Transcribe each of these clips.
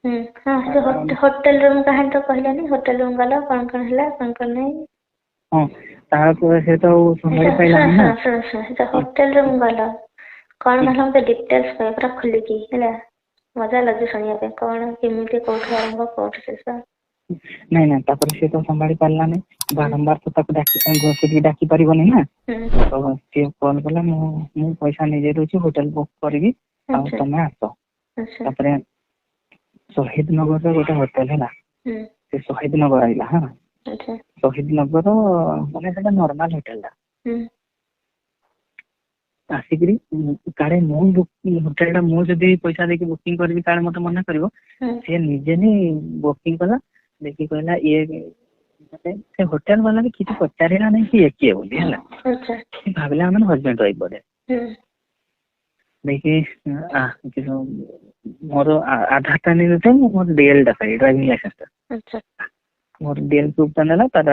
हाँ से hotel room कहानी तो कहलानी होटल रूम गला कौन है कौन नहीं। हाँ तापर से तो संभाली पाइला ना सुन होटल रूम गला कौन गला मते डिटेल्स पे पूरा खुली की हैला मजा लगे सुनिया पे कौन केमिति कोठी आरंभ कोठी शेष। नहीं ना तापर से तो संभाली पारला नहीं बारंबार तो ताको डाकी डाकी परिबनी ना तो से कॉल कला मु पैसा नहीं देछि होटल बुक करबी आ तमे आसो तापर शहीद नगर रे गोटे होटल है ना से शहीद नगर आइला हां अच्छा शहीद नगर माने सेटा नॉर्मल होटल दा आसिकरी कारे मु होटल दा मु जदी पैसा देके बुकिंग करबी कारे मते मना करबो से निजे ने बुकिंग कला देखि कहला ये से होटल वाला भी किसी पचारेला नहीं कि एक बोली है अच्छा भागला हमन हस्बैंड वाइफ बोले देखि मोर आधार टा नहीं देते मोर डीएल टा है ड्राइविंग लाइसेंस टा अच्छा मोर डीएल प्रूफ टा नेला तार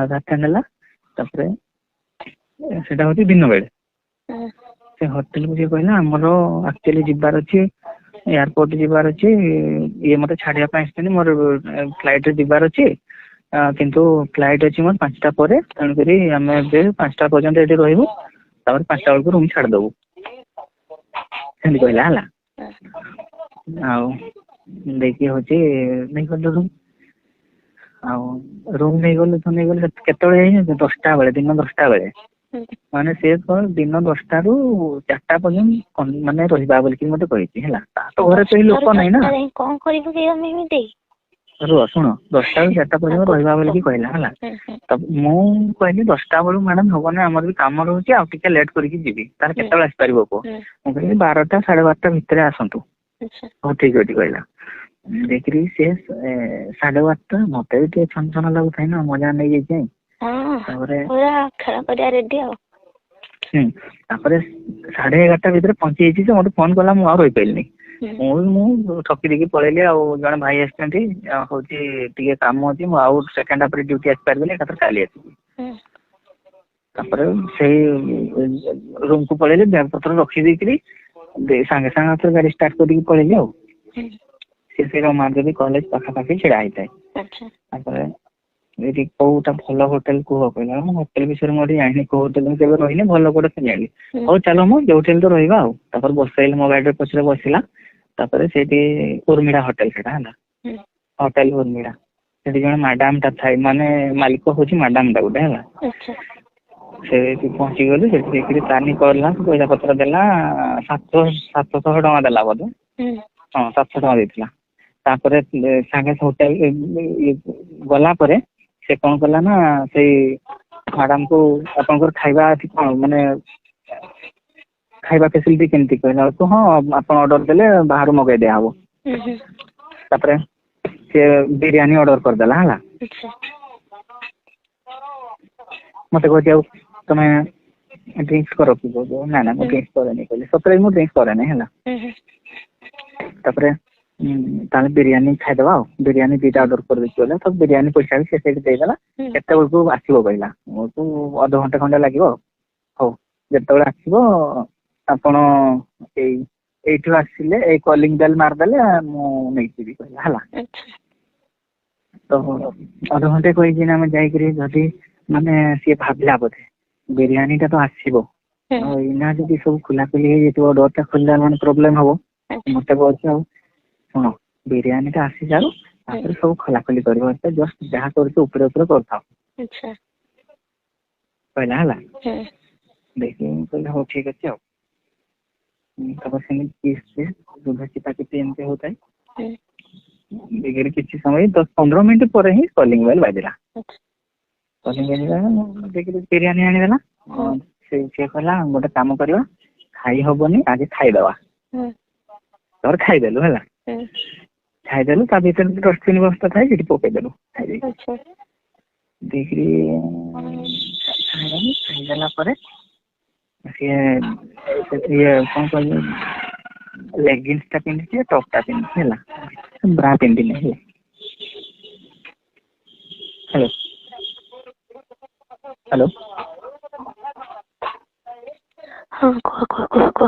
आधार टा नेला तापरे सेटा होती दिन बेले से होटल को जे कहला हमरो एक्चुअली जिबार अछि एयरपोर्ट जिबार अछि ये मते छाडिया पाइछनी मोर फ्लाइट रे जिबार अछि किंतु फ्लाइट अछि मोर 5टा परे तण करी हमें बे 5टा पर्यंत एठी रहइबो तापर 5टा बेल को रूम छाड़ दबो सेंड कहला हला आउ देखि होची नहीं कर रूम आउ रूम नहीं गले तो नहीं गले केतळे आइ 10टा बेले दिन 10टा बेले माने से तो दिन 10टा रु 4टा पर्यंत माने रहिबा बोल कि मते कहिछि हला तो घरे कोई लोक नहीं ना कोन करिबो के हम एमिते रो सुनो 10टा रु 4टा पर्यंत रहिबा बोल कि कहला हला तब मु कहली 10टा बेलु मैडम होबो ना हमर भी काम रहउछि आ टिके लेट करि कि जीबी तार केतळे आस परिबो को मु कहली 12टा 12:30 भितरे आसंतु हो ठीक होती कहला देखरी से 12:30 मते भी छन छन लागु थाई ना मजा नहीं जाई हां पूरा खरा करिया रेडी हो तापरे 11:30 भितरे पहुंची छी से मते फोन कला मु आ रहि पैलनी मु ठकी देकी पळेली आ जण भाई आछंती होची टिके काम होची मु आउ सेकंड हाफ रे ड्यूटी आस परबेले कतर काली आसी तापरे से रूम को पळेले बैग पत्र रखी देकरी सांगे सांगे गाड़ी स्टार्ट करके पळेली आ से रमादेवी कॉलेज पाखा पाखी छिड़ा आइताय अच्छा तापरे एटी कोटा भलो होटल को कहला हम होटल विषय मोडी जानि को होटल में केबे रहिने भलो कोटा से जानि हो चलो मो जे होटल तो रहिबा आ तापर बसैल मो गाड़ी पछरे बसिला तापरे सेठी उर्मिला होटल सेटा हला होटल उर्मिला सेठी जण मैडम ता थाई माने मालिक होची मैडम ता गुटे हला अच्छा से पहुंची गली से देखि तानी करला पैसा पत्र देला 700 टका देला बोले हां 700 टका देथिला तापरे सांगे होटल गला परे से कौन कला ना से मैडम को अपन खाइबा कौन माने खाइबा फैसिलिटी केमती कहला तो हां अपन ऑर्डर देले बाहर मगाई दे आबो तापरे से बिरयानी ऑर्डर कर देला हला अच्छा मते को जाऊ तमे ड्रिंक्स करो कि बोलो ना ना मैं ड्रिंक्स करे नहीं कहले सप्रे मु ड्रिंक्स करे नहीं हला तापरे ताले बिरयानी खाइ दबा बिरयानी दीटा ऑर्डर कर दे कहले सब बिरयानी पैसा भी से दे देला केते बेल को आसीबो कहला तो आधा घंटा खंडा लागिवो हो जेतबे आसीबो आपण एठु आसीले ए कॉलिंग बेल मार देले मु नै जीबी कहला हला तो आधा घंटे कोई दिन हम जाई करी जदी माने से भाबला बोधे बिरयानी ता तो आसीबो इना जदी सब खुला खुली हे जेतो डोर ता खुलला माने प्रॉब्लम हबो मते कहछ सुनो बिरयानी ता आसी जाऊ तापर सब खोला खोली करबो त जस्ट जहा करके ऊपर ऊपर करथा अच्छा पहला हला देखि कहले हो ठीक अछि तब से किस से दूध चिता के एमते होता है बिगर किछि समय 10-15 मिनिट पर ही कॉलिंग बेल बाजिला कॉलिंग बेल देखि बिरयानी आनी देला से कहला गोटे काम करबा खाई हबनी आज खाई दवा तोर खाई देलु हला खाई देलु ता भीतर डस्टबिन व्यवस्था थाई जेटी पके देलु खाई अच्छा देखि खाई देला परे ये कौन कहले लेगिंग्स टा पिंदी टॉप टा पिंदी हला ब्रा पिंदी नहीं हेलो हेलो हाँ को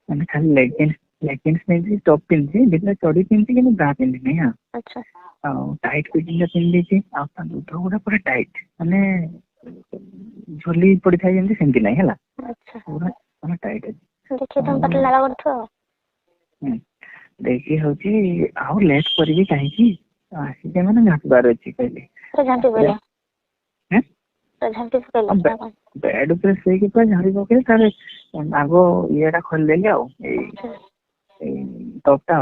मैंने खाली लेगिंग्स लेगिंग्स पिंधि टॉप पिंधि भितर चढ़ी पिंधि कि ब्रा पिंधि नहीं हाँ अच्छा टाइट फिटिंग पिंधि दूध गुड़ा पूरा टाइट माने झोली पड़ी था जमी सेमती नहीं है अच्छा पूरा माने टाइट अच्छे देखिए तुम पतला लागा करथो देखिए हूँ आउ लेट करी कहीं आसिके मैंने झाँकबार अच्छी कहले झांपी पड़े झांपी पड़े बेड उपर शोक पूरा झाड़ी पकड़े तार आग येटा खोलदेली टपटा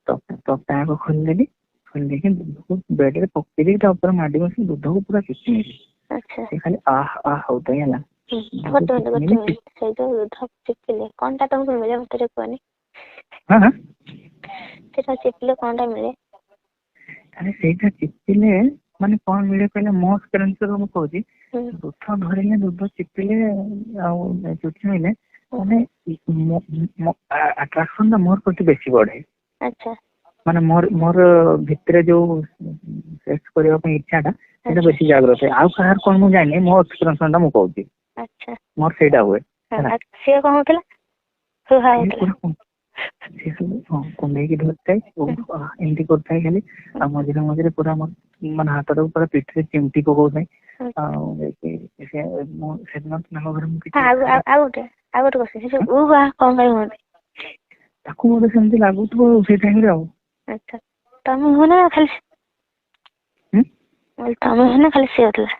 टपटा आग खोलदेली खोलदेकी दूध को बेड रे पकईदी ऊपर माडी बस दूध को पूरा चिपी खाली आह आह होता है चिपकिले कौन टा तुमको मिले मत कहनी हाँ सेटा चिपकिले कौन टा मिले अरे सेटा चिपकिले माने कौन मिले कहले मो एक्सपीरियंस रो म कहूची दूध धरिले दूध चिपकिले आ चुचुमिले माने अट्रैक्शन दा मोर प्रति बेसी बढ़े अच्छा माने मोर भितरे जो सेक्स करबा पे इच्छाटा सेटा बेसी जागृत है आ कहार कोन मु जानि मो एक्सपीरियंस दा मु कहूची अच्छा मोर सेटा हुए से कौन होतला हो हा होतला कुंडे की धरता एमती करता खाली मझे मझे पूरा मन हाथ पूरा पिठ रे चिमटी पकाऊ गोटे सेमती लगुव से टाइम अच्छा तमें हो ना खाली तमें हो ना खाली सी होतला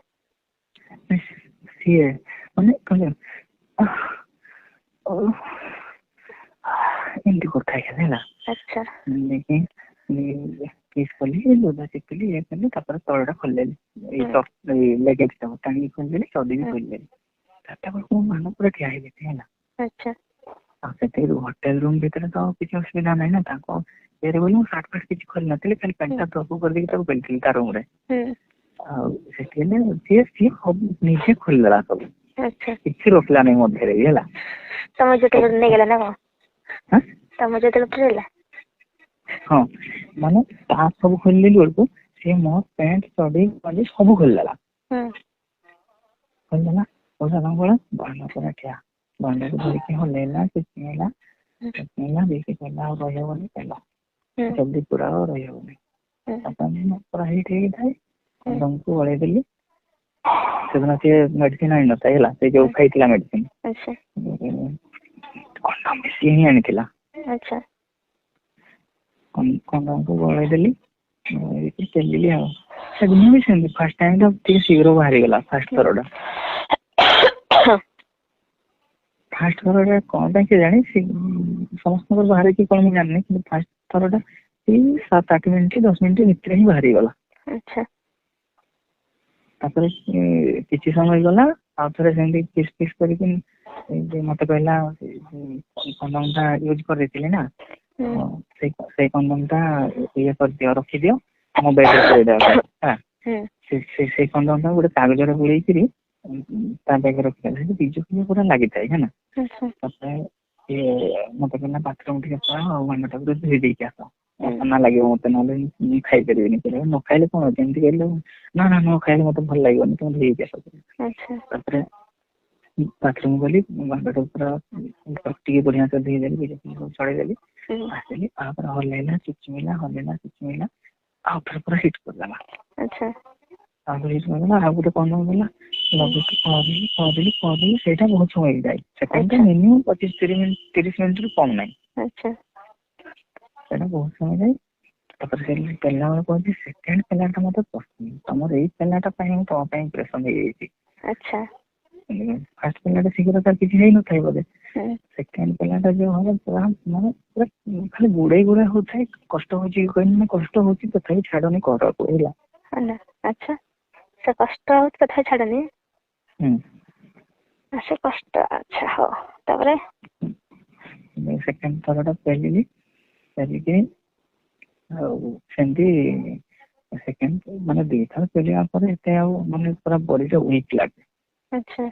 सी माने कहले एमती करता है अच्छा लेकिन किस कली दूध चिपली ये कली तलटा खोलदेली लेगिंग्स टांगी खोलदेली चौदी भी खोलदेली चार्टा बेलू मान पूरा ठिया है अच्छा होटेल रूम भीतर तो किसी असुविधा नहीं ना ये बोली सार्ट फाट किसी खोल नी खाली पैंट ड्रप कर पेलती ता रूम निजे खोलदेला सब किसी रोकला नहीं मध्य तम जो नहीं गला ना कौन तम जो ट्रेला हाँ माने सब खोलदेली बेलू सी मो पैंट चढ़ी गंजी सब खोलदेला खोलदेला बड़ा बांधा पूरा ठिया बांधा को धरिकी हल्ला चिचमेला देखिए कहला रही कहला जल्दी पूरा रही पूरा हिट हो कंडम को गड़े देली से मेडिसिन आनी ना है जो खाई मेडिसिन कंडम भी सी ही आनी कंडम को गड़े देली चलिए सेदिन भी सेमती फास्ट टाइम तो शीघ्र बाहरी गला फास्ट थरटा फास्ट थर कौन के जानी समस्त बाहर कि कौन मुझे जानी कि फास्ट थरटा 7-8 मिनट 10 मिनट भितर ही बाहरी गला किसी समय गला आ थे सेमती किस किस करके मत कहला कंडम टा यूज कर देती ना से कंडम टा ये कर दियो रखी दियो मो बेड रे से कंडम टा गोटे कागज रे गुड़े बैग रखी बीजु पूरा लगी था है ना मत कहना बाथरूम टे भांडा पूरा धोई देकी आस ना लगे मत ना खाई पारे न खाइले कौन जमी कहले ना ना न खाइले मत भल लगे तुम धोई आस बाथरूम गली भांडा पूरा टे बढ़िया से धोईदेली बीजु छड़ेदेली आसली हल्ला चिचमिला आ पूरा हिट करदेला हिट करदेला आ गोटे कंडम गला लगे सेटा बहुत समय जाए सेकेंड मिनिमम 25-30 मिनट रु कम नहीं सेटा बहुत समय जाए से पेला बेला कहते सेकेंड पेलाटा मत पसंद तुम ये पेलाटा तुम प्रेसन हो फास्ट पेलाटा शीघ्र तार किसी न था बोले सेकेंड पेलाटा जो हम पूरा माने पूरा खाली गुड़े गुड़े होता है कष्ट हो कष्ट हो तथा छाड़नी कर अच्छा से कष्ट हो तथा छाड़नी से कष्ट अच्छा हो तबरे सेकेंड थरटा पेलिली सेमती सेकेंड माने 2 थर पेलिया पर एते माने पूरा बॉडी टा वीक लागे अच्छा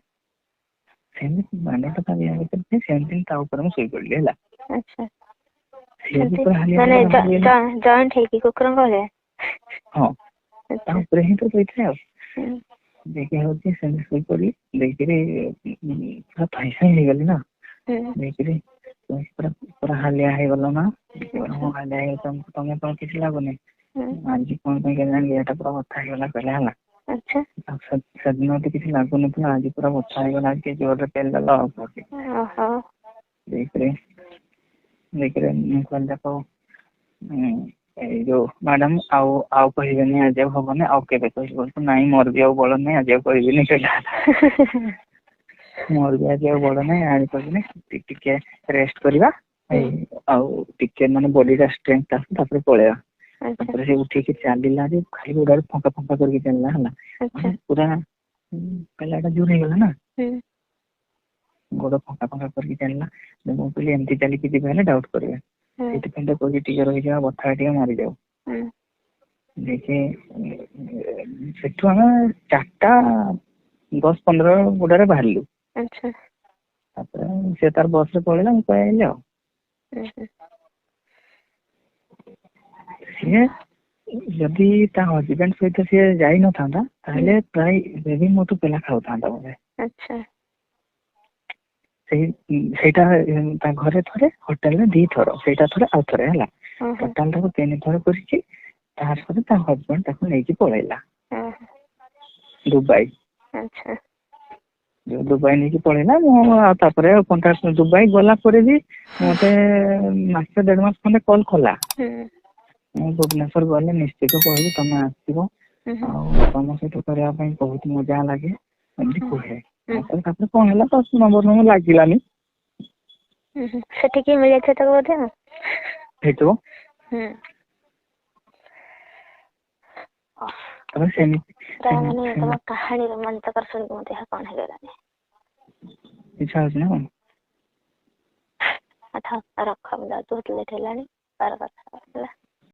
सेमती बांधाटा ता दिया करते सेमती ता ऊपर में सोई पड़ली हैला अच्छा माने जॉइंट है कि कुकरम बोले हां ता ऊपर ही तो बैठे देखिए होती सेंस कोई पड़ी देखिए पूरा पैसा ही गली ना देखिए ପୁରା ପୁରା ହାଲିଆ ହେଇଗଲ ନା? ମୁଁ ହାଲିଆ ହେଇଗଲି, ତମେ କଣ କିଛି ଲାଗୁନି? ଆଜି କଣ ପାଇଁ କେଜାଣି ଦେହଟା ପୁରା ବଥା ହେଇଗଲା କହିଲା ହେଲା। ଆଚ୍ଛା ସେଦିନ ତ କିଛି ଲାଗୁନଥିଲା, ଆଜି ପୁରା ବଥା ହେଇଗଲା, ଆଜି ଜୋରରେ ପେନ୍ ଦେଲ ଆଉ ଓହୋ ଦେଇକରି ମୁଁ କହିଲି ଦେଖ ଏଇ ଯୋଉ ମ୍ୟାଡାମ ଆଉ କହିବେନି, ଆଜି ଆଉ ହବନି, ଆଉ କେବେ କହିବ? ନାଇଁ ମୋର ବି ଆଉ ବଳ ନାହିଁ, ଆଜି ଆଉ କହିବିନି କହିଲା। ମୋର ବି ଆଜି ଆଉ ବଳ ନାହିଁ, ଆଜି କହିବିନି, ଟିକେ ରେଷ୍ଟ କରିବା ଆଉ ଟିକେ ମାନେ ବଡିଟା ଷ୍ଟ୍ରେନ୍ଥ ଆସୁ ତାପରେ ପଳେଇବା। ତାପରେ ସେ ଉଠିକି ଚାଲିଲା ଯେ ଖାଲି ଗୋଡରେ ଫଙ୍କା ଫଙ୍କା କରିକି ଚାଲିଲା ହେଲା। ପୁରା ପିଲାଟା ଜୋର ହେଇଗଲା ନା, ଗୋଡ ଫଙ୍କା ଫଙ୍କା କରିକି ଚାଲିଲା। ମୁଁ କହିଲି ଏମିତି ଚାଲିକି ଯିବେ ହେଲେ ଡାଉଟ୍ କରିବେ, ସେଇଥିପାଇଁ ତ କହୁଛି ଟିକେ ରହିଯିବା, ବଥା ଟିକେ ମାରିଯାଉ। ଦେଖି ସେଠୁ ଆମେ 4:10-15 ଗୋଡରେ ବାହାରିଲୁ। ତାପରେ ସେ ତାର ବସରେ ପଳେଇଲା, ମୁଁ ପଳେଇ ଆଇଲି ଆଉ। ସିଏ ଯଦି ତା ହଜବେଣ୍ଡ ସହିତ ସିଏ ଯାଇନଥାନ୍ତା ତାହେଲେ ପ୍ରାୟ ଏବେ ମୋଠୁ ପିଲା ଖାଉଥାନ୍ତା ବୋଧେ। ସେଇଟା ତା ଘରେ ଥରେ, ହୋଟେଲରେ 2 ଥର, ସେଇଟା ଥରେ ଆଉ ଥରେ ହେଲା, ଟୋଟାଲ ତାକୁ 3 ଥର କରିଛି। ତାପରେ ତା ହଜବେଣ୍ଡ ତାକୁ ନେଇକି ପଳେଇଲା ଦୁବାଇ। ଦୁବାଇ ନେଇକି ପଳେଇଲା। ମୁଁ ଆଉ ତାପରେ କଣ୍ଟାକ୍ଟ, ଦୁବାଇ ଗଲା ପରେ ବି ମତେ 1-1.5 ମାସ ଖଣ୍ଡେ କଲ୍ କଲା। ମୁଁ ଭୁବନେଶ୍ୱର ଗଲେ ନିଶ୍ଚିତ କହିବି, ତମେ ଆସିବ ଆଉ ତମ ସହିତ କରିବା ପାଇଁ ବହୁତ ମଜା ଲାଗେ ଏମିତି କୁହେ। ତାପରେ କଣ ହେଲା, ତ ନମ୍ବର ଲାଗିଲାନି। ସେଠିକି ମିଳିଯାଇଥିବ ତାକୁ ବୋଧେ ହେଇଥିବ। ତମ କାହାଣୀ ରୋମାଞ୍ଚକର ଶୁଣିକି ମୋ ଦେହ କଣ ହେଇଗଲାଣି। ଇଚ୍ଛା ହଉଛି ନା କଣ? ରଖ, ବହୁତ ଲେଟ୍ ହେଲାଣି, ପରେ କଥା ହେଲା।